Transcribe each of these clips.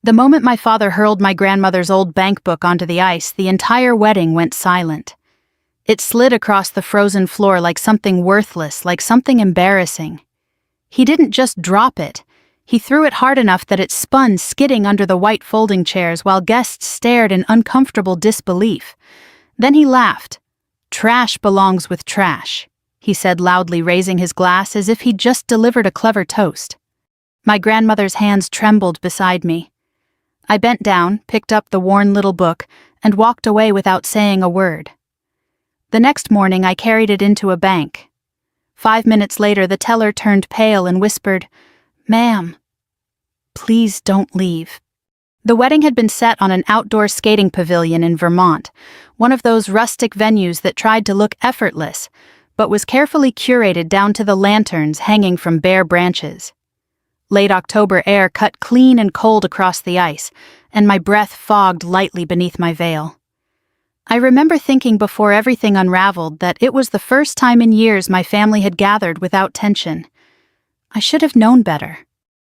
The moment my father hurled my grandmother's old bank book onto the ice, the entire wedding went silent. It slid across the frozen floor like something worthless, like something embarrassing. He didn't just drop it. He threw it hard enough that it spun, skidding under the white folding chairs while guests stared in uncomfortable disbelief. Then he laughed. "Trash belongs with trash," he said loudly, raising his glass as if he'd just delivered a clever toast. My grandmother's hands trembled beside me. I bent down, picked up the worn little book, and walked away without saying a word. The next morning I carried it into a bank. 5 minutes later the teller turned pale and whispered, "Ma'am, please don't leave." The wedding had been set on an outdoor skating pavilion in Vermont, one of those rustic venues that tried to look effortless, but was carefully curated down to the lanterns hanging from bare branches. Late October air cut clean and cold across the ice, and my breath fogged lightly beneath my veil. I remember thinking before everything unraveled that it was the first time in years my family had gathered without tension. I should have known better.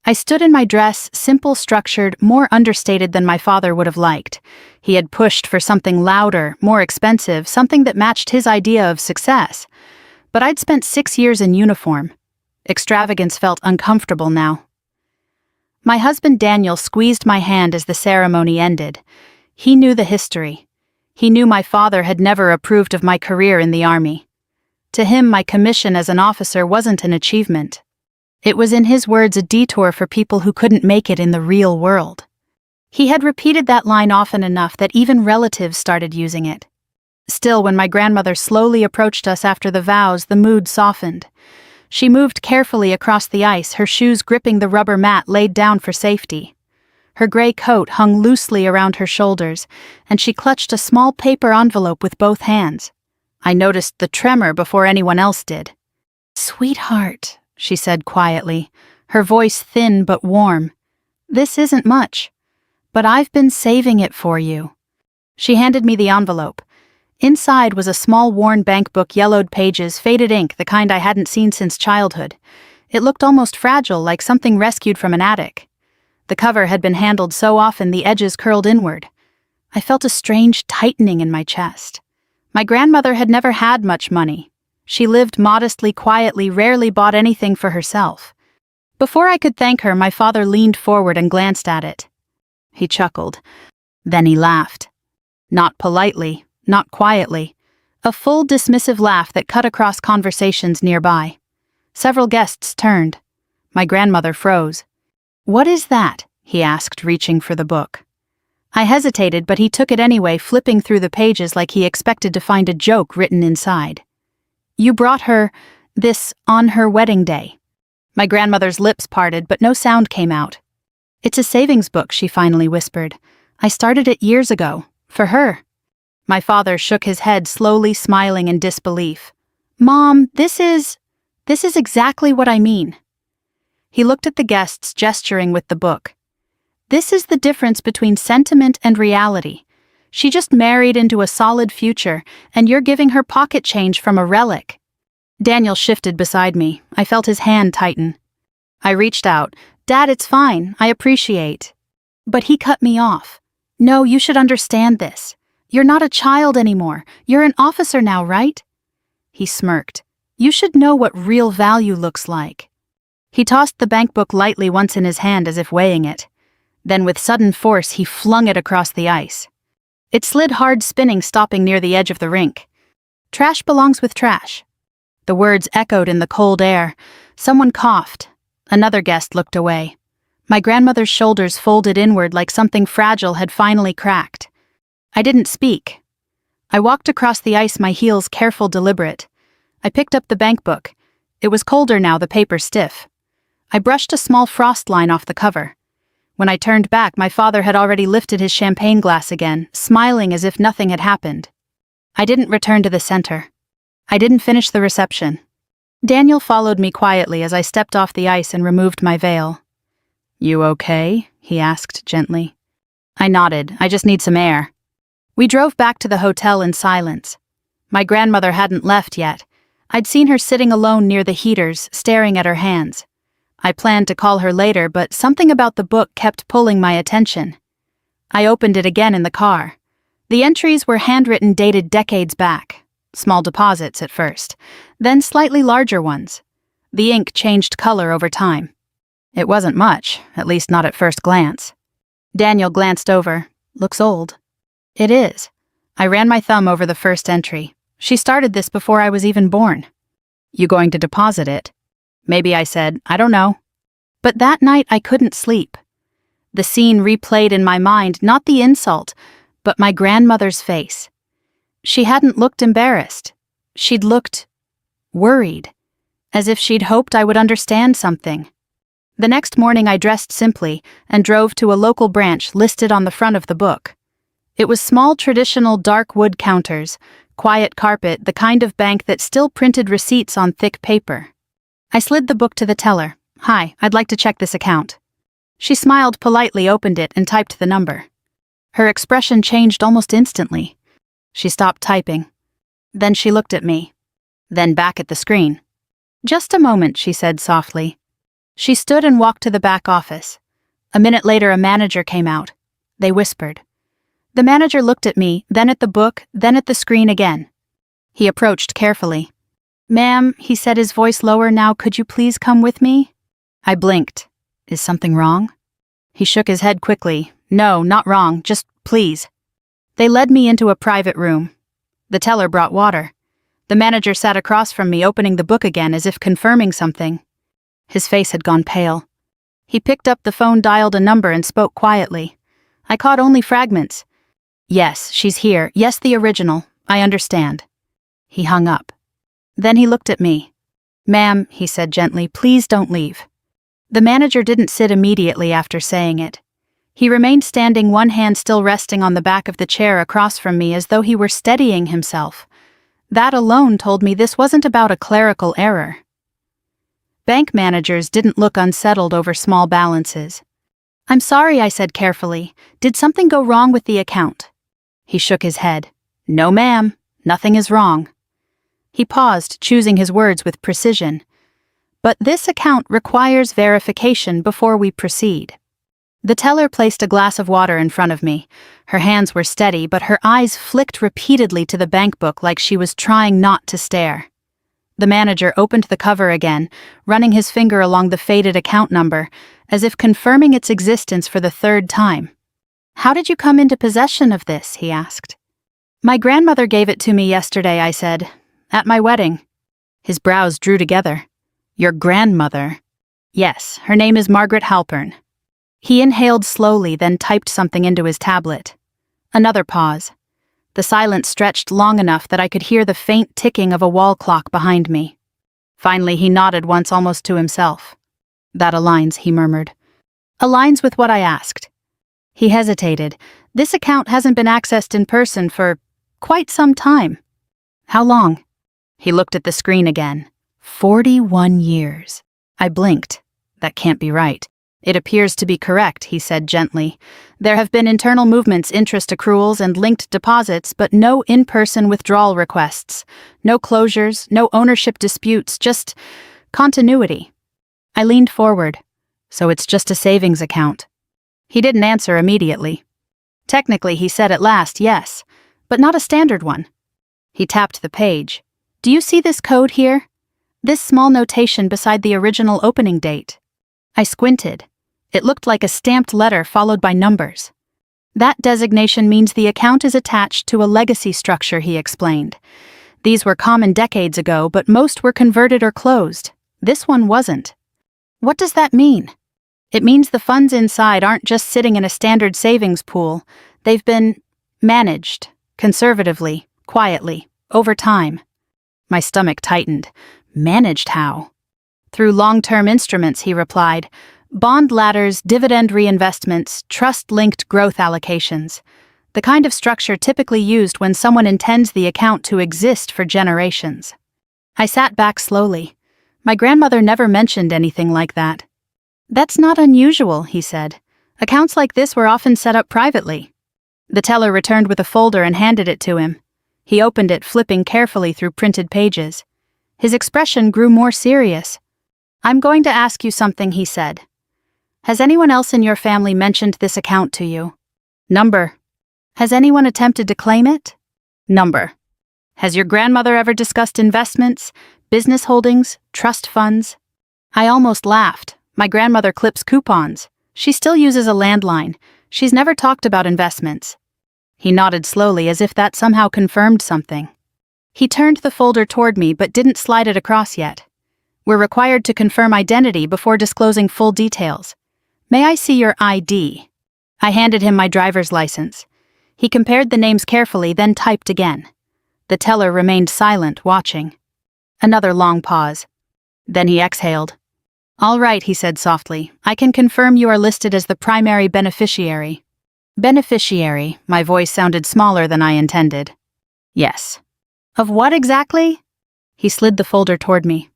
I stood in my dress, simple, structured, more understated than my father would have liked. He had pushed for something louder, more expensive, something that matched his idea of success. But I'd spent 6 years in uniform. Extravagance felt uncomfortable now. My husband Daniel squeezed my hand as the ceremony ended. He knew the history. He knew my father had never approved of my career in the Army. To him, my commission as an officer wasn't an achievement. It was, in his words, a detour for people who couldn't make it in the real world. He had repeated that line often enough that even relatives started using it. Still, when my grandmother slowly approached us after the vows, the mood softened. She moved carefully across the ice, her shoes gripping the rubber mat laid down for safety. Her gray coat hung loosely around her shoulders, and she clutched a small paper envelope with both hands. I noticed the tremor before anyone else did. "Sweetheart," she said quietly, her voice thin but warm. "This isn't much, but I've been saving it for you." She handed me the envelope. Inside was a small worn bank book, yellowed pages, faded ink, the kind I hadn't seen since childhood. It looked almost fragile, like something rescued from an attic. The cover had been handled so often the edges curled inward. I felt a strange tightening in my chest. My grandmother had never had much money. She lived modestly, quietly, rarely bought anything for herself. Before I could thank her, my father leaned forward and glanced at it. He chuckled. Then he laughed. Not politely, not quietly. A full dismissive laugh that cut across conversations nearby. Several guests turned. My grandmother froze. "What is that?" he asked, reaching for the book. I hesitated, but he took it anyway, flipping through the pages like he expected to find a joke written inside. "You brought her this on her wedding day." My grandmother's lips parted, but no sound came out. "It's a savings book," she finally whispered. "I started it years ago, for her." My father shook his head, slowly, smiling in disbelief. "Mom, this is exactly what I mean." He looked at the guests, gesturing with the book. "This is the difference between sentiment and reality. She just married into a solid future, and you're giving her pocket change from a relic." Daniel shifted beside me. I felt his hand tighten. I reached out. "Dad, it's fine. I appreciate." But he cut me off. "No, you should understand this. You're not a child anymore. You're an officer now, right?" He smirked. "You should know what real value looks like." He tossed the bank book lightly once in his hand as if weighing it. Then with sudden force he flung it across the ice. It slid hard, spinning, stopping near the edge of the rink. "Trash belongs with trash." The words echoed in the cold air. Someone coughed. Another guest looked away. My grandmother's shoulders folded inward like something fragile had finally cracked. I didn't speak. I walked across the ice, my heels careful, deliberate. I picked up the bank book. It was colder now, the paper stiff. I brushed a small frost line off the cover. When I turned back, my father had already lifted his champagne glass again, smiling as if nothing had happened. I didn't return to the center. I didn't finish the reception. Daniel followed me quietly as I stepped off the ice and removed my veil. "You okay?" he asked gently. I nodded. "I just need some air." We drove back to the hotel in silence. My grandmother hadn't left yet. I'd seen her sitting alone near the heaters, staring at her hands. I planned to call her later, but something about the book kept pulling my attention. I opened it again in the car. The entries were handwritten dated decades back. Small deposits at first, then slightly larger ones. The ink changed color over time. It wasn't much, at least not at first glance. Daniel glanced over. Looks old. It is. I ran my thumb over the first entry. She started this before I was even born. You going to deposit it? Maybe, I said. I don't know. But that night I couldn't sleep. The scene replayed in my mind, not the insult, but my grandmother's face. She hadn't looked embarrassed. She'd looked worried, as if she'd hoped I would understand something. The next morning I dressed simply and drove to a local branch listed on the front of the book. It was small traditional dark wood counters, quiet carpet, the kind of bank that still printed receipts on thick paper. I slid the book to the teller. Hi, I'd like to check this account. She smiled politely, opened it, and typed the number. Her expression changed almost instantly. She stopped typing. Then she looked at me. Then back at the screen. Just a moment, she said softly. She stood and walked to the back office. A minute later, a manager came out. They whispered. The manager looked at me, then at the book, then at the screen again. He approached carefully. Ma'am, he said, his voice lower now, could you please come with me? I blinked. Is something wrong? He shook his head quickly. No, not wrong, just please. They led me into a private room. The teller brought water. The manager sat across from me, opening the book again as if confirming something. His face had gone pale. He picked up the phone, dialed a number, and spoke quietly. I caught only fragments. Yes, she's here. Yes, the original. I understand. He hung up. Then he looked at me. Ma'am, he said gently, please don't leave. The manager didn't sit immediately after saying it. He remained standing, one hand still resting on the back of the chair across from me as though he were steadying himself. That alone told me this wasn't about a clerical error. Bank managers didn't look unsettled over small balances. I'm sorry, I said carefully. Did something go wrong with the account? He shook his head. No, ma'am. Nothing is wrong. He paused, choosing his words with precision. But this account requires verification before we proceed. The teller placed a glass of water in front of me. Her hands were steady, but her eyes flicked repeatedly to the bank book like she was trying not to stare. The manager opened the cover again, running his finger along the faded account number, as if confirming its existence for the third time. How did you come into possession of this? He asked. My grandmother gave it to me yesterday, I said. At my wedding. His brows drew together. Your grandmother? Yes, her name is Margaret Halpern. He inhaled slowly, then typed something into his tablet. Another pause. The silence stretched long enough that I could hear the faint ticking of a wall clock behind me. Finally, he nodded once, almost to himself. That aligns, he murmured. Aligns with what I asked. He hesitated. This account hasn't been accessed in person for quite some time. How long? He looked at the screen again. 41 years. I blinked. That can't be right. It appears to be correct, he said gently. There have been internal movements, interest accruals, and linked deposits, but no in-person withdrawal requests. No closures, no ownership disputes, just continuity. I leaned forward. So it's just a savings account. He didn't answer immediately. Technically, he said at last, yes, but not a standard one. He tapped the page. Do you see this code here? This small notation beside the original opening date. I squinted. It looked like a stamped letter followed by numbers. That designation means the account is attached to a legacy structure, he explained. These were common decades ago, but most were converted or closed. This one wasn't. What does that mean? It means the funds inside aren't just sitting in a standard savings pool. They've been managed, conservatively, quietly, over time. My stomach tightened. Managed how? Through long-term instruments, he replied. Bond ladders, dividend reinvestments, trust-linked growth allocations. The kind of structure typically used when someone intends the account to exist for generations. I sat back slowly. My grandmother never mentioned anything like that. That's not unusual, he said. Accounts like this were often set up privately. The teller returned with a folder and handed it to him. He opened it, flipping carefully through printed pages. His expression grew more serious. I'm going to ask you something, he said. Has anyone else in your family mentioned this account to you? Number. Has anyone attempted to claim it? Number. Has your grandmother ever discussed investments, business holdings, trust funds? I almost laughed. My grandmother clips coupons. She still uses a landline. She's never talked about investments. He nodded slowly as if that somehow confirmed something. He turned the folder toward me but didn't slide it across yet. We're required to confirm identity before disclosing full details. May I see your ID? I handed him my driver's license. He compared the names carefully, then typed again. The teller remained silent, watching. Another long pause. Then he exhaled. All right, he said softly. I can confirm you are listed as the primary beneficiary. Beneficiary, my voice sounded smaller than I intended. Yes. Of what exactly? He slid the folder toward me.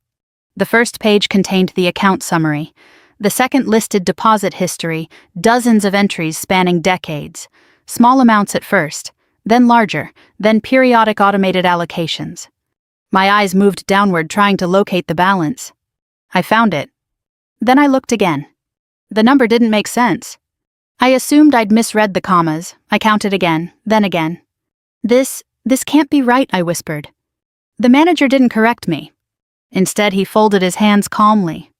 The first page contained the account summary. The second listed deposit history, dozens of entries spanning decades. Small amounts at first, then larger, then periodic automated allocations. My eyes moved downward trying to locate the balance. I found it. Then I looked again. The number didn't make sense. I assumed I'd misread the commas. I counted again, then again. This can't be right, I whispered. The manager didn't correct me. Instead, he folded his hands calmly.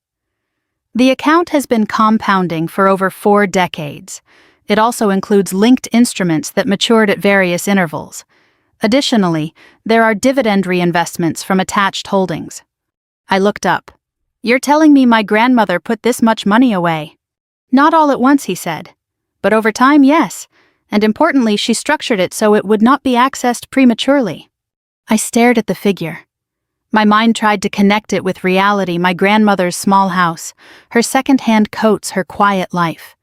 The account has been compounding for over 4 decades. It also includes linked instruments that matured at various intervals. Additionally, there are dividend reinvestments from attached holdings. I looked up. You're telling me my grandmother put this much money away? Not all at once, he said. But over time, yes. And importantly, she structured it so it would not be accessed prematurely. I stared at the figure. My mind tried to connect it with reality, my grandmother's small house, her second-hand coats, her quiet life.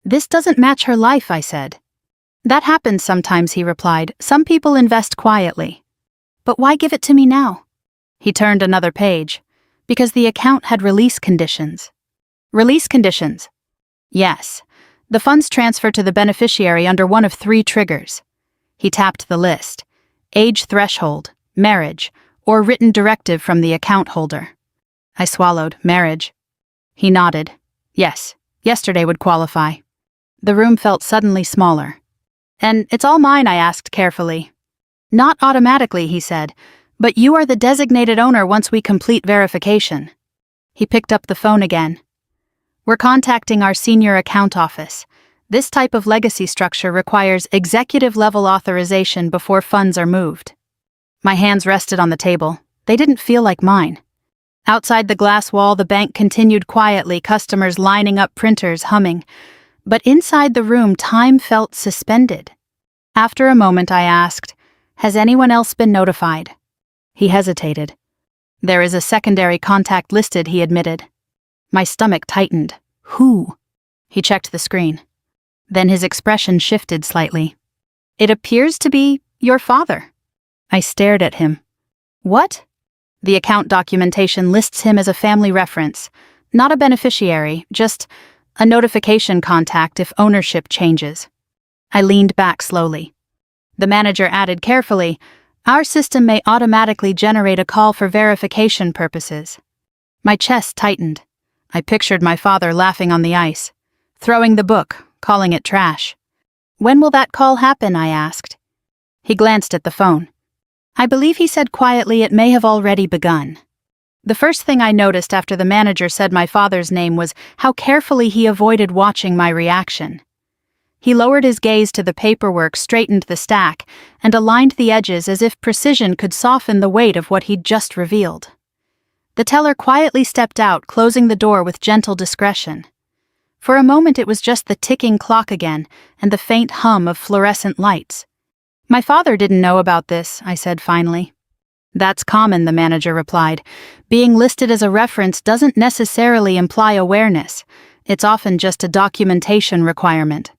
This doesn't match her life, I said. That happens sometimes, he replied. Some people invest quietly. But why give it to me now? He turned another page. Because the account had release conditions. Release conditions? Yes. The funds transfer to the beneficiary under one of 3 triggers. He tapped the list. Age threshold, marriage, or written directive from the account holder. I swallowed. Marriage. He nodded. Yes, yesterday would qualify. The room felt suddenly smaller. And it's all mine, I asked carefully. Not automatically, he said, but you are the designated owner once we complete verification. He picked up the phone again. We're contacting our senior account office. This type of legacy structure requires executive-level authorization before funds are moved. My hands rested on the table. They didn't feel like mine. Outside the glass wall, the bank continued quietly, customers lining up, printers humming. But inside the room, time felt suspended. After a moment, I asked, "Has anyone else been notified?" He hesitated. "There is a secondary contact listed," he admitted. My stomach tightened. Who? He checked the screen. Then his expression shifted slightly. "It appears to be your father." I stared at him. What? The account documentation lists him as a family reference, not a beneficiary, just a notification contact if ownership changes. I leaned back slowly. The manager added carefully, "Our system may automatically generate a call for verification purposes." My chest tightened. I pictured my father laughing on the ice, throwing the book, calling it trash. "When will that call happen?" I asked. He glanced at the phone. I believe he said quietly it may have already begun. The first thing I noticed after the manager said my father's name was how carefully he avoided watching my reaction. He lowered his gaze to the paperwork, straightened the stack, and aligned the edges as if precision could soften the weight of what he'd just revealed. The teller quietly stepped out, closing the door with gentle discretion. For a moment it was just the ticking clock again and the faint hum of fluorescent lights. "My father didn't know about this," I said finally. "That's common," the manager replied. "Being listed as a reference doesn't necessarily imply awareness. It's often just a documentation requirement."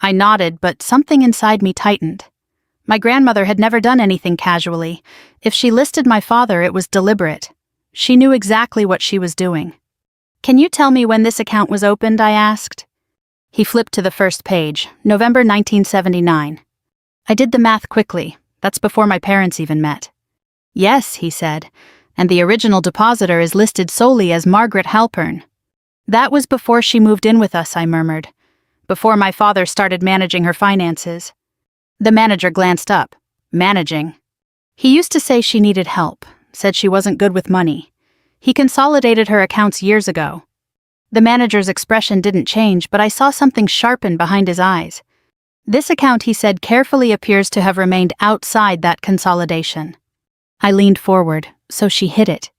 I nodded, but something inside me tightened. My grandmother had never done anything casually. If she listed my father, it was deliberate. She knew exactly what she was doing. "Can you tell me when this account was opened?" I asked. He flipped to the first page, November 1979. I did the math quickly. That's before my parents even met. "Yes," he said, and the original depositor is listed solely as Margaret Halpern. That was before she moved in with us, I murmured. Before my father started managing her finances. The manager glanced up. Managing. He used to say she needed help, said she wasn't good with money. He consolidated her accounts years ago. The manager's expression didn't change, but I saw something sharpen behind his eyes. This account, he said, carefully appears to have remained outside that consolidation. I leaned forward, so she hid it.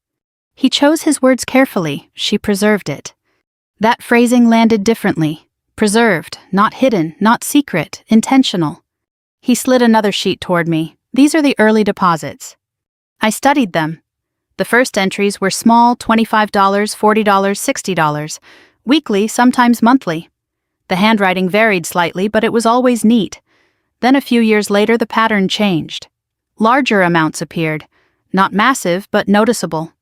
He chose his words carefully, she preserved it. That phrasing landed differently. Preserved, not hidden, not secret, intentional. He slid another sheet toward me. These are the early deposits. I studied them. The first entries were small, $25, $40, $60, weekly, sometimes monthly. The handwriting varied slightly, but it was always neat. Then a few years later, the pattern changed. Larger amounts appeared, not massive, but noticeable.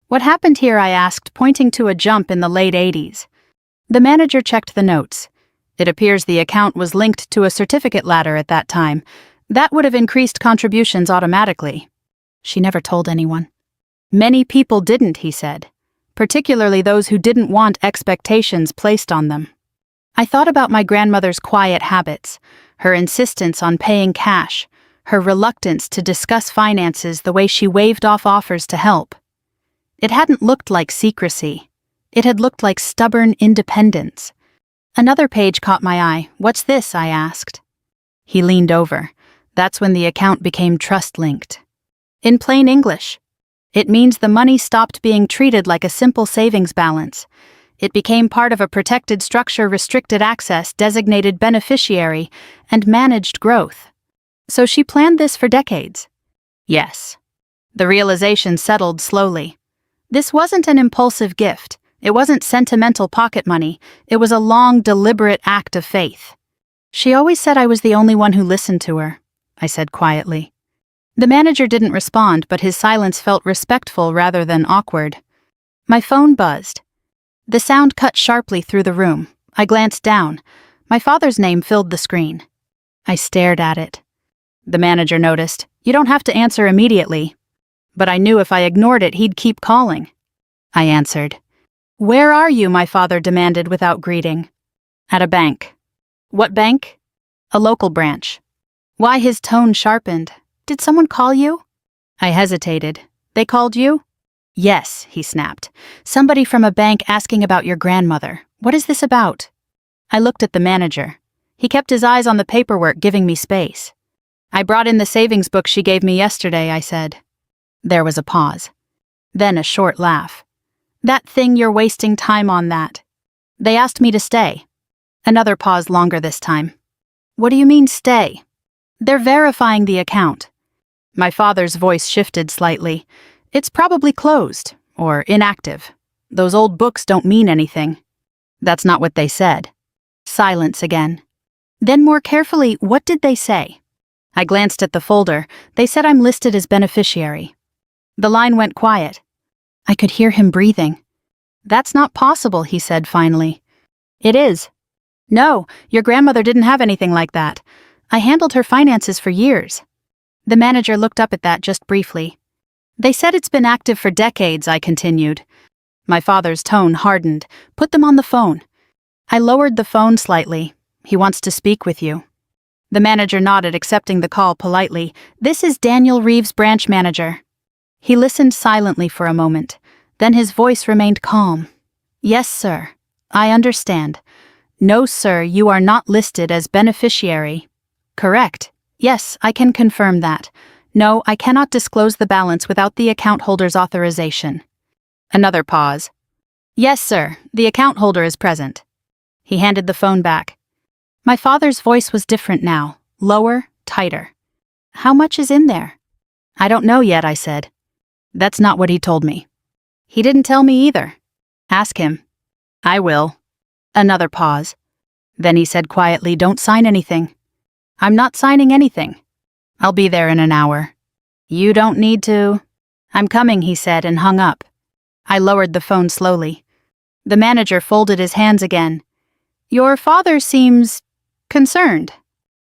What happened here, I asked, pointing to a jump in the late 80s. The manager checked the notes. It appears the account was linked to a certificate ladder at that time. That would have increased contributions automatically. She never told anyone. Many people didn't, he said, particularly those who didn't want expectations placed on them. I thought about my grandmother's quiet habits, her insistence on paying cash, her reluctance to discuss finances the way she waved off offers to help. It hadn't looked like secrecy. It had looked like stubborn independence. Another page caught my eye. What's this? I asked. He leaned over. That's when the account became trust-linked. In plain English, it means the money stopped being treated like a simple savings balance. It became part of a protected structure, restricted access, designated beneficiary, and managed growth. So she planned this for decades? Yes. The realization settled slowly. This wasn't an impulsive gift. It wasn't sentimental pocket money. It was a long, deliberate act of faith. She always said I was the only one who listened to her, I said quietly. The manager didn't respond, but his silence felt respectful rather than awkward. My phone buzzed. The sound cut sharply through the room. I glanced down. My father's name filled the screen. I stared at it. The manager noticed. You don't have to answer immediately. But I knew if I ignored it, he'd keep calling. I answered. Where are you? My father demanded without greeting. At a bank. What bank? A local branch. Why? His tone sharpened. Did someone call you? I hesitated. They called you? Yes, he snapped. Somebody from a bank asking about your grandmother. What is this about? I looked at the manager. He kept his eyes on the paperwork, giving me space. I brought in the savings book she gave me yesterday, I said. There was a pause. Then a short laugh. That thing, you're wasting time on that. They asked me to stay. Another pause, longer this time. What do you mean, stay? They're verifying the account. My father's voice shifted slightly. It's probably closed, or inactive. Those old books don't mean anything. That's not what they said. Silence again. Then more carefully, what did they say? I glanced at the folder. They said I'm listed as beneficiary. The line went quiet. I could hear him breathing. That's not possible, he said finally. It is. No, your grandmother didn't have anything like that. I handled her finances for years. The manager looked up at that just briefly. They said it's been active for decades, I continued. My father's tone hardened. Put them on the phone. I lowered the phone slightly. He wants to speak with you. The manager nodded, accepting the call politely. This is Daniel Reeves, branch manager. He listened silently for a moment. Then his voice remained calm. Yes, sir. I understand. No, sir, you are not listed as beneficiary. Correct. Yes, I can confirm that. No, I cannot disclose the balance without the account holder's authorization. Another pause. Yes, sir, the account holder is present. He handed the phone back. My father's voice was different now, lower, tighter. How much is in there? I don't know yet, I said. That's not what he told me. He didn't tell me either. Ask him. I will. Another pause. Then he said quietly, don't sign anything. I'm not signing anything. I'll be there in an hour. You don't need to. I'm coming, he said, and hung up. I lowered the phone slowly. The manager folded his hands again. Your father seems concerned.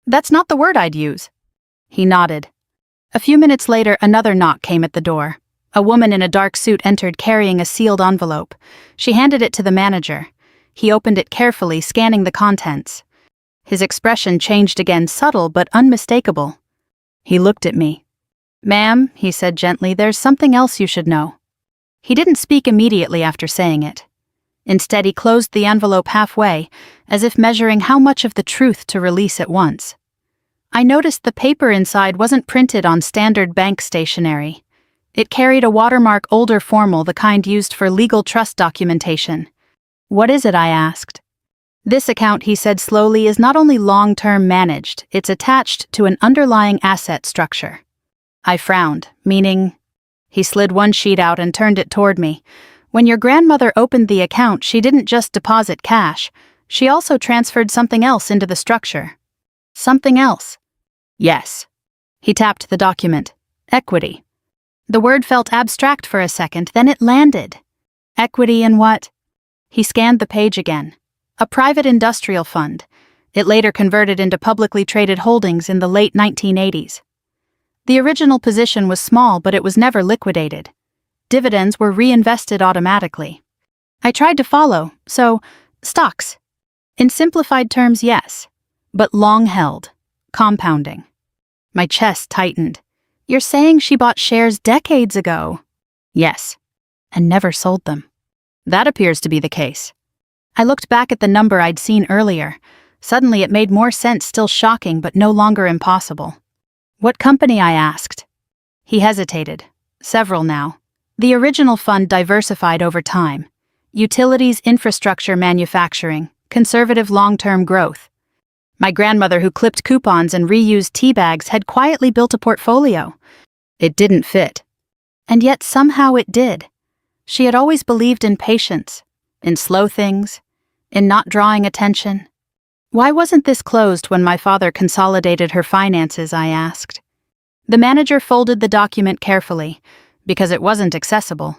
That's not the word I'd use. He nodded. A few minutes later, another knock came at the door. A woman in a dark suit entered carrying a sealed envelope. She handed it to the manager. He opened it carefully, scanning the contents. His expression changed again, subtle but unmistakable. He looked at me. "Ma'am," he said gently, "there's something else you should know." He didn't speak immediately after saying it. Instead, he closed the envelope halfway, as if measuring how much of the truth to release at once. I noticed the paper inside wasn't printed on standard bank stationery. It carried a watermark, older formal, the kind used for legal trust documentation. "What is it?" I asked. "This account," he said slowly, "is not only long-term managed, it's attached to an underlying asset structure." I frowned, meaning... He slid one sheet out and turned it toward me. "When your grandmother opened the account, she didn't just deposit cash. She also transferred something else into the structure." "Something else?" "Yes." He tapped the document. "Equity." The word felt abstract for a second, then it landed. "Equity in what?" He scanned the page again. "A private industrial fund. It later converted into publicly traded holdings in the late 1980s. The original position was small, but it was never liquidated. Dividends were reinvested automatically." I tried to follow. "So, stocks?" "In simplified terms, yes. But long-held. Compounding." My chest tightened. "You're saying she bought shares decades ago?" "Yes." "And never sold them?" "That appears to be the case." I looked back at the number I'd seen earlier. Suddenly it made more sense, still shocking, but no longer impossible. "What company?" I asked. He hesitated. "Several now. The original fund diversified over time. Utilities, infrastructure, manufacturing, conservative long-term growth. My grandmother, who clipped coupons and reused tea bags, had quietly built a portfolio. It didn't fit. And yet somehow it did. She had always believed in patience, in slow things, in not drawing attention. Why wasn't this closed when my father consolidated her finances?" I asked. The manager folded the document carefully, because it wasn't accessible.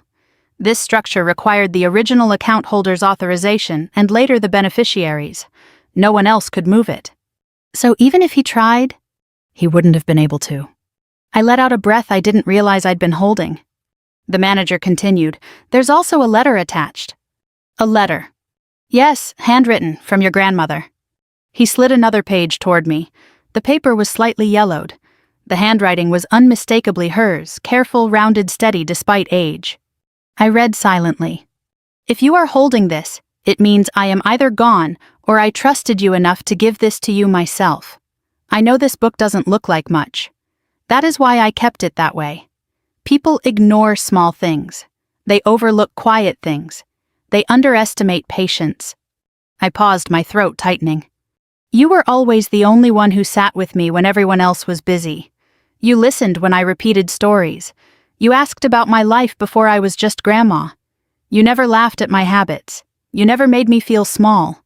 This structure required the original account holder's authorization and later the beneficiaries. No one else could move it. "So even if he tried?" "He wouldn't have been able to." I let out a breath I didn't realize I'd been holding. The manager continued, "There's also a letter attached." "A letter?" "Yes, handwritten, from your grandmother." He slid another page toward me. The paper was slightly yellowed. The handwriting was unmistakably hers, careful, rounded, steady despite age. I read silently. "If you are holding this, it means I am either gone or I trusted you enough to give this to you myself. I know this book doesn't look like much. That is why I kept it that way. People ignore small things. They overlook quiet things. They underestimate patience." I paused, my throat tightening. "You were always the only one who sat with me when everyone else was busy. You listened when I repeated stories. You asked about my life before I was just grandma. You never laughed at my habits. You never made me feel small.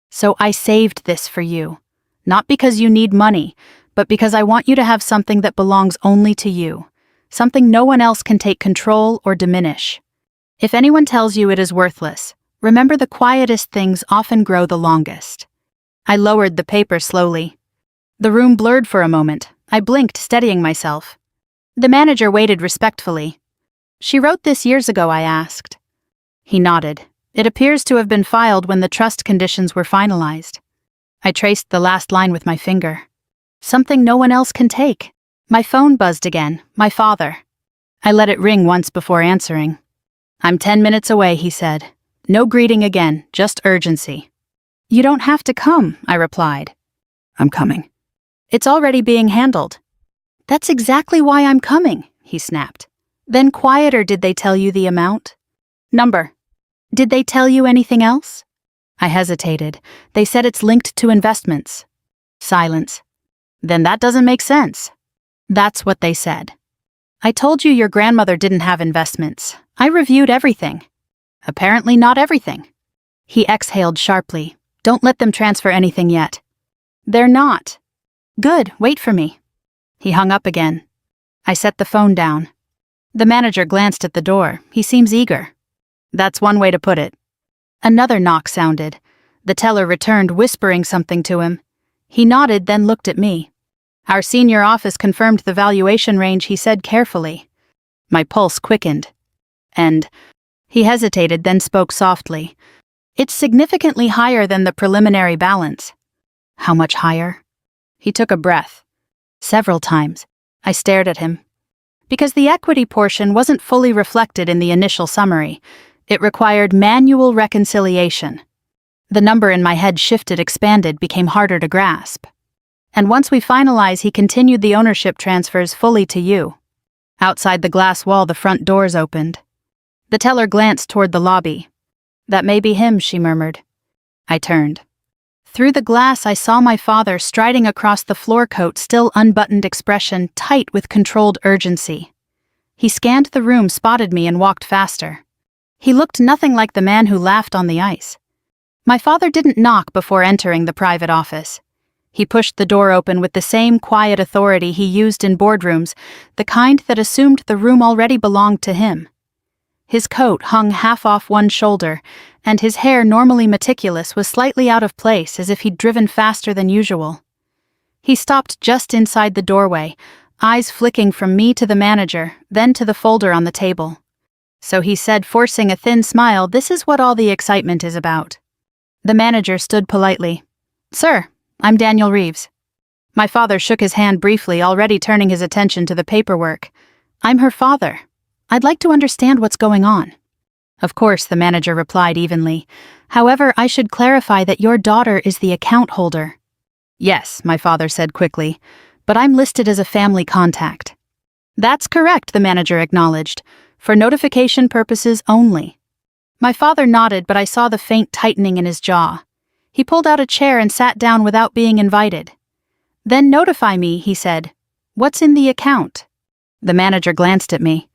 So I saved this for you. Not because you need money, but because I want you to have something that belongs only to you. Something no one else can take control or diminish. If anyone tells you it is worthless, remember the quietest things often grow the longest." I lowered the paper slowly. The room blurred for a moment. I blinked, steadying myself. The manager waited respectfully. "She wrote this years ago?" I asked. He nodded. "It appears to have been filed when the trust conditions were finalized." I traced the last line with my finger. "Something no one else can take." My phone buzzed again. My father. I let it ring once before answering. "I'm 10 minutes away," he said. No greeting again, just urgency. "You don't have to come," I replied. "I'm coming." "It's already being handled." "That's exactly why I'm coming," he snapped. Then quieter, "Did they tell you the amount?" "Number." "Did they tell you anything else?" I hesitated. "They said it's linked to investments." Silence. "Then that doesn't make sense." "That's what they said." "I told you your grandmother didn't have investments. I reviewed everything." "Apparently not everything." He exhaled sharply. "Don't let them transfer anything yet." "They're not." "Good, wait for me." He hung up again. I set the phone down. The manager glanced at the door. He seems eager. That's one way to put it. Another knock sounded. The teller returned, whispering something to him. He nodded, then looked at me. "Our senior office confirmed the valuation range," he said carefully. My pulse quickened. And he hesitated, then spoke softly. It's significantly higher than the preliminary balance. How much higher? He took a breath. Several times. I stared at him. Because the equity portion wasn't fully reflected in the initial summary. It required manual reconciliation. The number in my head shifted, expanded, became harder to grasp. And once we finalize, he continued, the ownership transfers fully to you. Outside the glass wall, the front doors opened. The teller glanced toward the lobby. That may be him, she murmured. I turned. Through the glass, I saw my father striding across the floor, coat still unbuttoned, expression tight with controlled urgency. He scanned the room, spotted me, and walked faster. He looked nothing like the man who laughed on the ice. My father didn't knock before entering the private office. He pushed the door open with the same quiet authority he used in boardrooms, the kind that assumed the room already belonged to him. His coat hung half off one shoulder, and his hair, normally meticulous, was slightly out of place, as if he'd driven faster than usual. He stopped just inside the doorway, eyes flicking from me to the manager, then to the folder on the table. So he said, forcing a thin smile, "This is what all the excitement is about." The manager stood politely. "Sir, I'm Daniel Reeves." My father shook his hand briefly, already turning his attention to the paperwork. "I'm her father. I'd like to understand what's going on." "Of course," the manager replied evenly. "However, I should clarify that your daughter is the account holder." "Yes," my father said quickly, "but I'm listed as a family contact." "That's correct," the manager acknowledged. "For notification purposes only." My father nodded, but I saw the faint tightening in his jaw. He pulled out a chair and sat down without being invited. "Then notify me," he said. "What's in the account?" The manager glanced at me.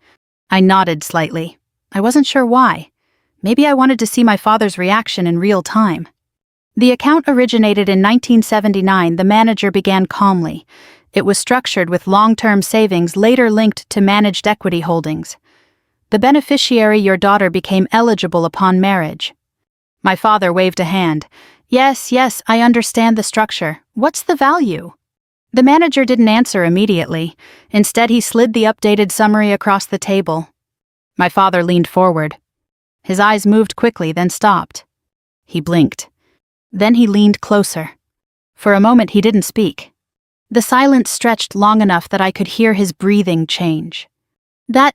I nodded slightly. I wasn't sure why. Maybe I wanted to see my father's reaction in real time. "The account originated in 1979, the manager began calmly. It was structured with long-term savings later linked to managed equity holdings. The beneficiary, your daughter, became eligible upon marriage." My father waved a hand. Yes, I understand the structure. What's the value?" The manager didn't answer immediately. Instead, he slid the updated summary across the table. My father leaned forward. His eyes moved quickly, then stopped. He blinked. Then he leaned closer. For a moment, he didn't speak. The silence stretched long enough that I could hear his breathing change. That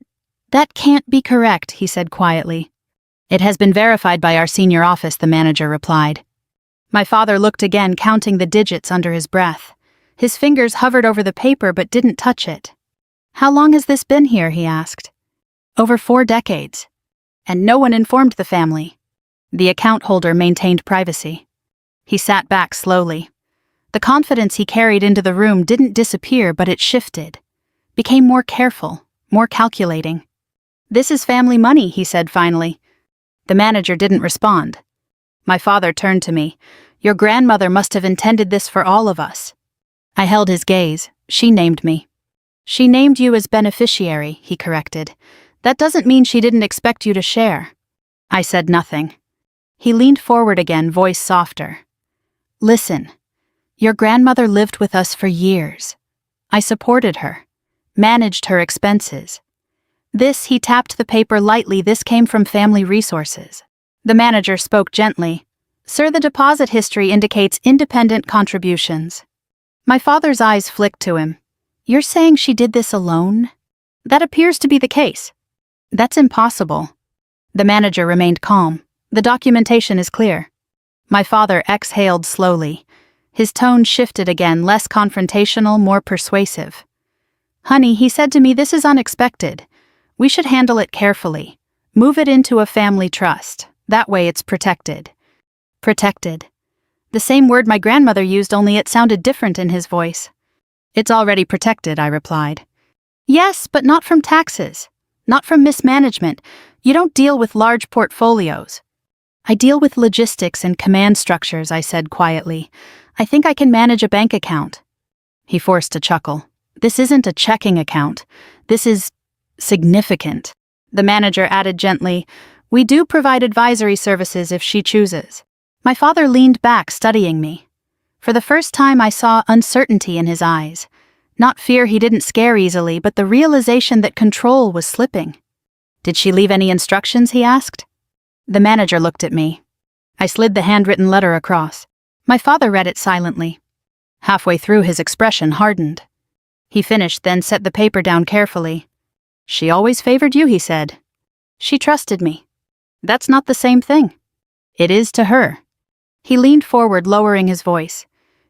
can't be correct," he said quietly. "It has been verified by our senior office," the manager replied. My father looked again, counting the digits under his breath. His fingers hovered over the paper but didn't touch it. "How long has this been here?" he asked. "Over 4 decades. And no one informed the family." The account holder maintained privacy. He sat back slowly. The confidence he carried into the room didn't disappear, but it shifted. Became more careful, more calculating. "This is family money," he said finally. The manager didn't respond. My father turned to me. "Your grandmother must have intended this for all of us." I held his gaze. "She named me." "She named you as beneficiary," he corrected. "That doesn't mean she didn't expect you to share." I said nothing. He leaned forward again, voice softer. "Listen, your grandmother lived with us for years. I supported her, managed her expenses. This," he tapped the paper lightly, "this came from family resources." The manager spoke gently. "Sir, the deposit history indicates independent contributions." My father's eyes flicked to him. "You're saying she did this alone?" "That appears to be the case." "That's impossible." The manager remained calm. "The documentation is clear." My father exhaled slowly. His tone shifted again, less confrontational, more persuasive. "Honey," he said to me, "this is unexpected. We should handle it carefully. Move it into a family trust. That way it's protected." Protected. The same word my grandmother used, only it sounded different in his voice. "It's already protected," I replied. "Yes, but not from taxes. Not from mismanagement. You don't deal with large portfolios." "I deal with logistics and command structures," I said quietly. "I think I can manage a bank account." He forced a chuckle. "This isn't a checking account. This is significant." The manager added gently, "We do provide advisory services if she chooses." My father leaned back, studying me. For the first time, I saw uncertainty in his eyes. Not fear he didn't scare easily, but the realization that control was slipping. "Did she leave any instructions?" he asked. The manager looked at me. I slid the handwritten letter across. My father read it silently. Halfway through, his expression hardened. He finished, then set the paper down carefully. "She always favored you," he said. "She trusted me." "That's not the same thing." "It is to her." He leaned forward, lowering his voice.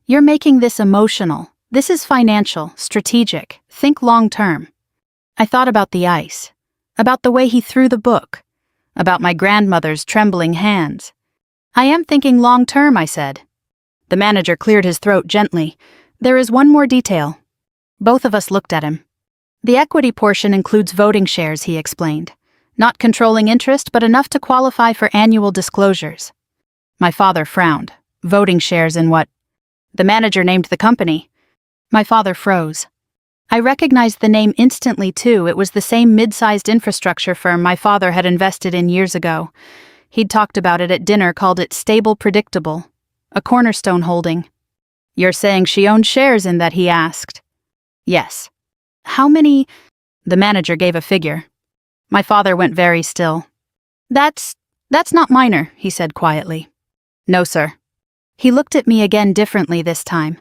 "You're making this emotional. This is financial, strategic. Think long-term." I thought about the ice, about the way he threw the book, about my grandmother's trembling hands. "I am thinking long-term," I said. The manager cleared his throat gently. "There is one more detail." Both of us looked at him. "The equity portion includes voting shares," he explained. "Not controlling interest, but enough to qualify for annual disclosures." My father frowned. "Voting shares in what?" The manager named the company. My father froze. I recognized the name instantly, too. It was the same mid-sized infrastructure firm my father had invested in years ago. He'd talked about it at dinner, called it Stable Predictable, a cornerstone holding. "You're saying she owned shares in that?" he asked. "Yes." "How many?" The manager gave a figure. My father went very still. That's not minor," he said quietly. "No, sir." He looked at me again, differently this time.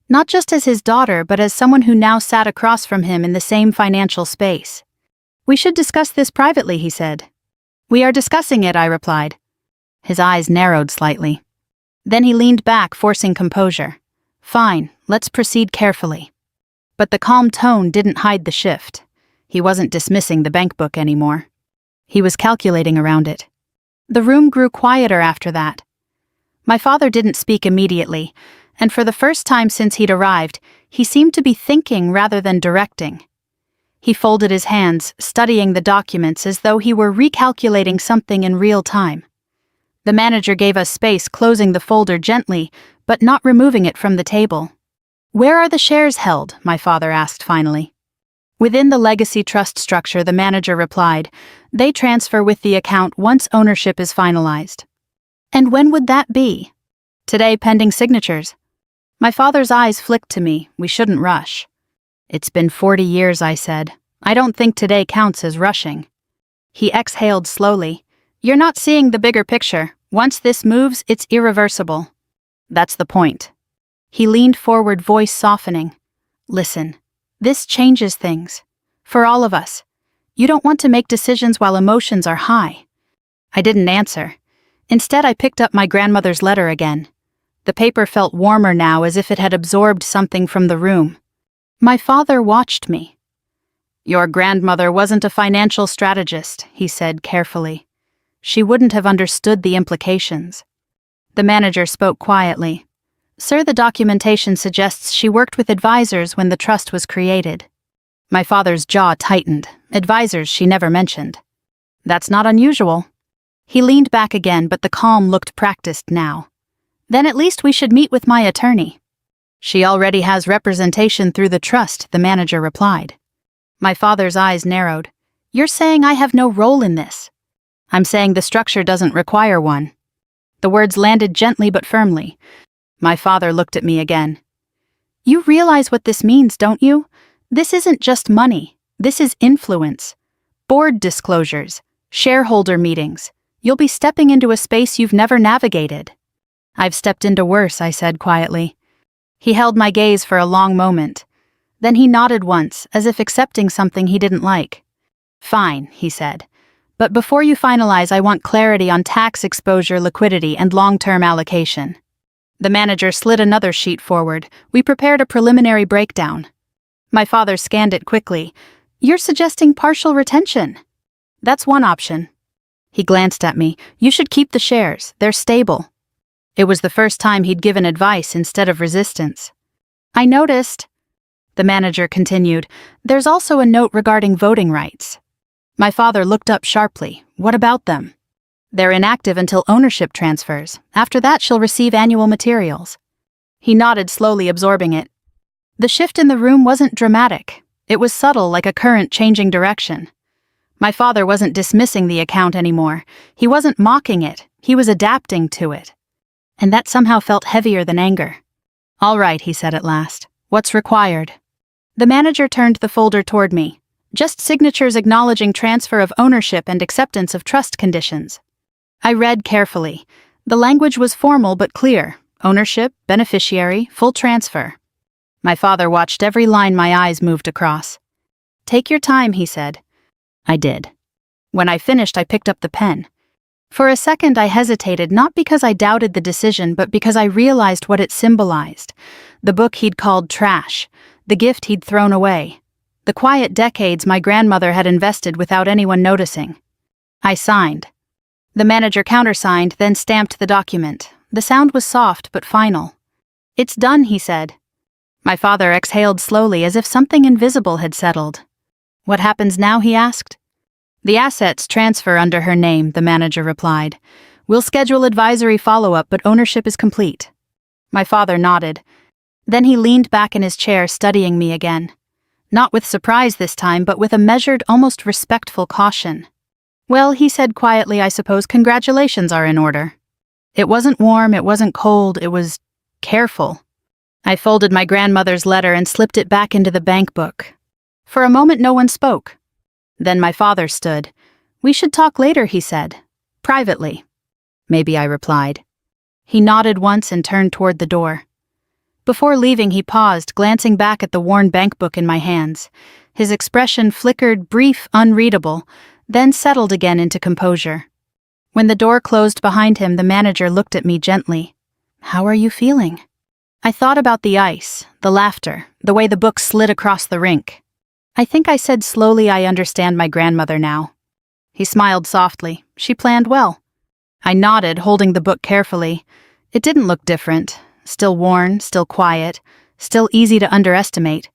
Not just as his daughter, but as someone who now sat across from him in the same financial space. "We should discuss this privately," he said. "We are discussing it," I replied. His eyes narrowed slightly. Then he leaned back, forcing composure. "Fine, let's proceed carefully." But the calm tone didn't hide the shift. He wasn't dismissing the bank book anymore. He was calculating around it. The room grew quieter after that. My father didn't speak immediately, and for the first time since he'd arrived, he seemed to be thinking rather than directing. He folded his hands, studying the documents as though he were recalculating something in real time. The manager gave us space, closing the folder gently, but not removing it from the table. "Where are the shares held?" my father asked finally. "Within the legacy trust structure," the manager replied. "They transfer with the account once ownership is finalized." "And when would that be?" "Today, pending signatures." My father's eyes flicked to me. "We shouldn't rush." "It's been 40 years, I said. "I don't think today counts as rushing." He exhaled slowly. "You're not seeing the bigger picture. Once this moves, it's irreversible." "That's the point." He leaned forward, voice softening. "Listen, this changes things. For all of us. You don't want to make decisions while emotions are high." I didn't answer. Instead, I picked up my grandmother's letter again. The paper felt warmer now, as if it had absorbed something from the room. My father watched me. "Your grandmother wasn't a financial strategist," he said carefully. "She wouldn't have understood the implications." The manager spoke quietly. "Sir, the documentation suggests she worked with advisors when the trust was created." My father's jaw tightened. Advisors she never mentioned. "That's not unusual." He leaned back again, but the calm looked practiced now. "Then at least we should meet with my attorney." "She already has representation through the trust," the manager replied. My father's eyes narrowed. "You're saying I have no role in this?" "I'm saying the structure doesn't require one." The words landed gently but firmly. My father looked at me again. "You realize what this means, don't you? This isn't just money. This is influence. Board disclosures, shareholder meetings. You'll be stepping into a space you've never navigated." "I've stepped into worse," I said quietly. He held my gaze for a long moment. Then he nodded once, as if accepting something he didn't like. "Fine," he said. "But before you finalize, I want clarity on tax exposure, liquidity, and long-term allocation." The manager slid another sheet forward. We prepared a preliminary breakdown. My father scanned it quickly. "You're suggesting partial retention?" "That's one option." He glanced at me. "You should keep the shares. They're stable." It was the first time he'd given advice instead of resistance. "I noticed," the manager continued, "there's also a note regarding voting rights." My father looked up sharply. "What about them?" "They're inactive until ownership transfers. After that, she'll receive annual materials." He nodded, slowly absorbing it. The shift in the room wasn't dramatic. It was subtle, like a current changing direction. My father wasn't dismissing the account anymore. He wasn't mocking it. He was adapting to it. And that somehow felt heavier than anger. "All right," he said at last. "What's required?" The manager turned the folder toward me. Just signatures acknowledging transfer of ownership and acceptance of trust conditions. I read carefully. The language was formal but clear. Ownership, beneficiary, full transfer. My father watched every line my eyes moved across. "Take your time," he said. I did. When I finished, I picked up the pen. For a second, I hesitated, not because I doubted the decision, but because I realized what it symbolized. The book he'd called trash, the gift he'd thrown away, the quiet decades my grandmother had invested without anyone noticing. I signed. The manager countersigned, then stamped the document. The sound was soft but final. "It's done," he said. My father exhaled slowly, as if something invisible had settled. "What happens now?" he asked. "The assets transfer under her name," the manager replied. "We'll schedule advisory follow-up, but ownership is complete." My father nodded. Then he leaned back in his chair, studying me again. Not with surprise this time, but with a measured, almost respectful caution. "Well," he said quietly, "I suppose congratulations are in order." It wasn't warm, it wasn't cold, it was careful. I folded my grandmother's letter and slipped it back into the bank book. For a moment no one spoke. Then my father stood. "We should talk later," he said. "Privately." "Maybe," I replied. He nodded once and turned toward the door. Before leaving, he paused, glancing back at the worn bank book in my hands. His expression flickered, brief, unreadable, then settled again into composure. When the door closed behind him, the manager looked at me gently. "How are you feeling?" I thought about the ice, the laughter, the way the book slid across the rink. I think I said slowly, "I understand my grandmother now." He smiled softly. "She planned well." I nodded, holding the book carefully. It didn't look different. Still worn, still quiet, still easy to underestimate.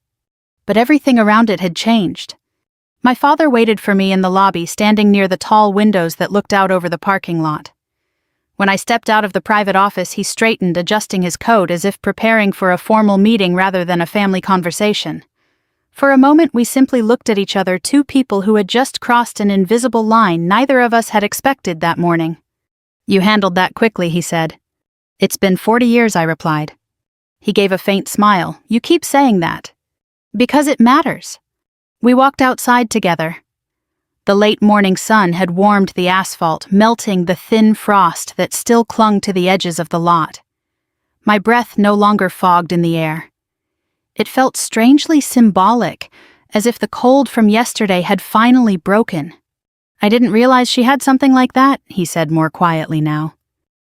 But everything around it had changed. My father waited for me in the lobby, standing near the tall windows that looked out over the parking lot. When I stepped out of the private office, he straightened, adjusting his coat as if preparing for a formal meeting rather than a family conversation. For a moment, we simply looked at each other, two people who had just crossed an invisible line neither of us had expected that morning. "You handled that quickly," he said. "It's been 40 years, I replied. He gave a faint smile. "You keep saying that." "Because it matters." We walked outside together. The late morning sun had warmed the asphalt, melting the thin frost that still clung to the edges of the lot. My breath no longer fogged in the air. It felt strangely symbolic, as if the cold from yesterday had finally broken. "I didn't realize she had something like that," he said more quietly now.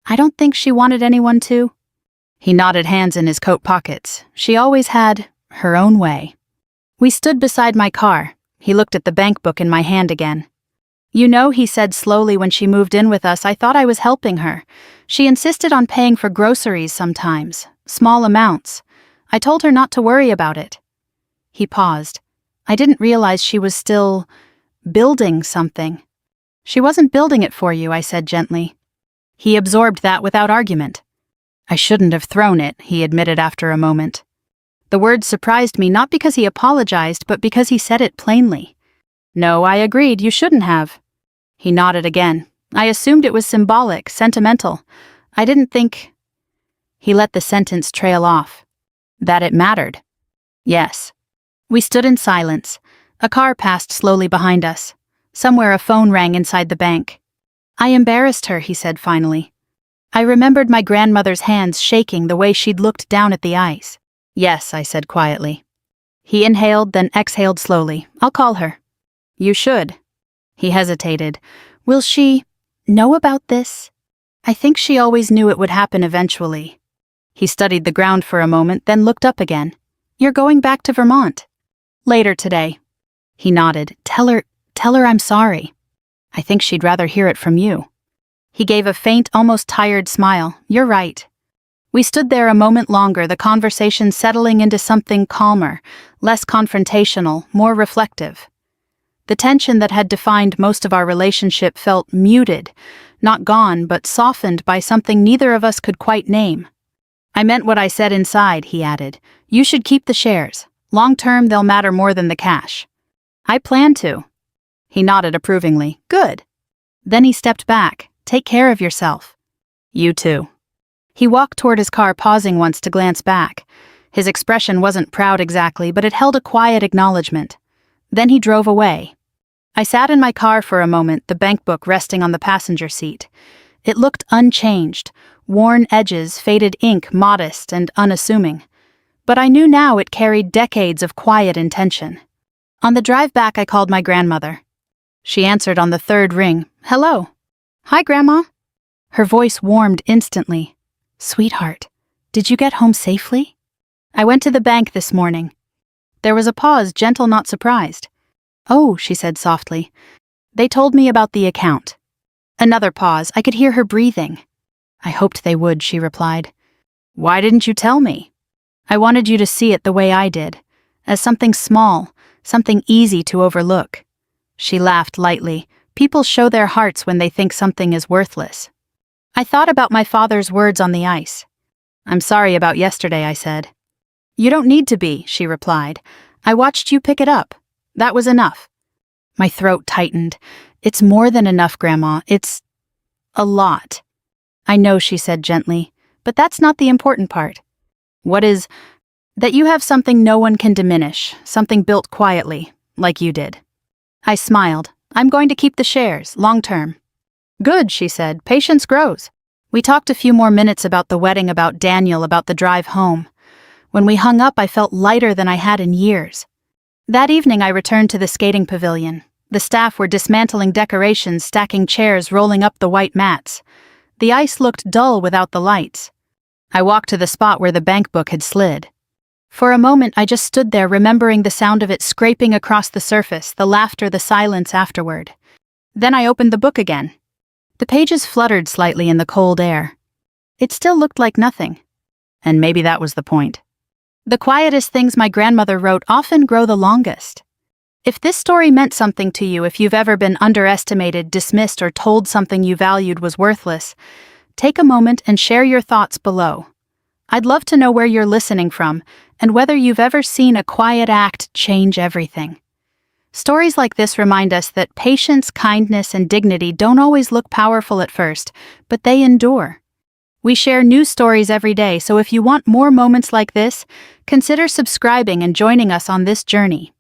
"I don't think she wanted anyone to." He nodded, hands in his coat pockets. "She always had her own way." We stood beside my car. He looked at the bank book in my hand again. "You know," he said slowly, "when she moved in with us, I thought I was helping her. She insisted on paying for groceries sometimes, small amounts. I told her not to worry about it." He paused. "I didn't realize she was still building something." "She wasn't building it for you," I said gently. He absorbed that without argument. "I shouldn't have thrown it," he admitted after a moment. The word surprised me, not because he apologized, but because he said it plainly. "No," I agreed, "you shouldn't have." He nodded again. "I assumed it was symbolic, sentimental. I didn't think—" He let the sentence trail off. "That it mattered." "Yes." We stood in silence. A car passed slowly behind us. Somewhere a phone rang inside the bank. "I embarrassed her," he said finally. I remembered my grandmother's hands shaking, the way she'd looked down at the ice. "Yes," I said quietly. He inhaled, then exhaled slowly. "I'll call her." "You should." He hesitated. "Will she know about this?" "I think she always knew it would happen eventually." He studied the ground for a moment, then looked up again. "You're going back to Vermont?" "Later today." He nodded. Tell her I'm sorry." "I think she'd rather hear it from you." He gave a faint, almost tired smile. "You're right." We stood there a moment longer, the conversation settling into something calmer, less confrontational, more reflective. The tension that had defined most of our relationship felt muted, not gone, but softened by something neither of us could quite name. "I meant what I said inside," he added. "You should keep the shares. Long term, they'll matter more than the cash." "I plan to." He nodded approvingly. "Good." Then he stepped back. "Take care of yourself." "You too." He walked toward his car, pausing once to glance back. His expression wasn't proud exactly, but it held a quiet acknowledgement. Then he drove away. I sat in my car for a moment, the bank book resting on the passenger seat. It looked unchanged, worn edges, faded ink, modest and unassuming. But I knew now it carried decades of quiet intention. On the drive back, I called my grandmother. She answered on the third ring. "Hello." "Hi, Grandma." Her voice warmed instantly. "Sweetheart, did you get home safely?" "I went to the bank this morning." There was a pause, gentle, not surprised. "Oh," she said softly. "They told me about the account." Another pause. I could hear her breathing. "I hoped they would," she replied. "Why didn't you tell me?" "I wanted you to see it the way I did, as something small, something easy to overlook." She laughed lightly. People show their hearts when they think something is worthless. I thought about my father's words on the ice. "I'm sorry about yesterday," I said. "You don't need to be," she replied. "I watched you pick it up. That was enough." My throat tightened. "It's more than enough, Grandma. It's a lot." "I know," she said gently, "but that's not the important part." "What is?" "That you have something no one can diminish, something built quietly, like you did." I smiled. "I'm going to keep the shares, long term." "Good," she said. "Patience grows." We talked a few more minutes about the wedding, about Daniel, about the drive home. When we hung up, I felt lighter than I had in years. That evening, I returned to the skating pavilion. The staff were dismantling decorations, stacking chairs, rolling up the white mats. The ice looked dull without the lights. I walked to the spot where the bank book had slid. For a moment, I just stood there, remembering the sound of it scraping across the surface, the laughter, the silence afterward. Then I opened the book again. The pages fluttered slightly in the cold air. It still looked like nothing. And maybe that was the point. The quietest things my grandmother wrote often grow the longest. If this story meant something to you, if you've ever been underestimated, dismissed, or told something you valued was worthless, take a moment and share your thoughts below. I'd love to know where you're listening from and whether you've ever seen a quiet act change everything. Stories like this remind us that patience, kindness, and dignity don't always look powerful at first, but they endure. We share new stories every day, so if you want more moments like this, consider subscribing and joining us on this journey.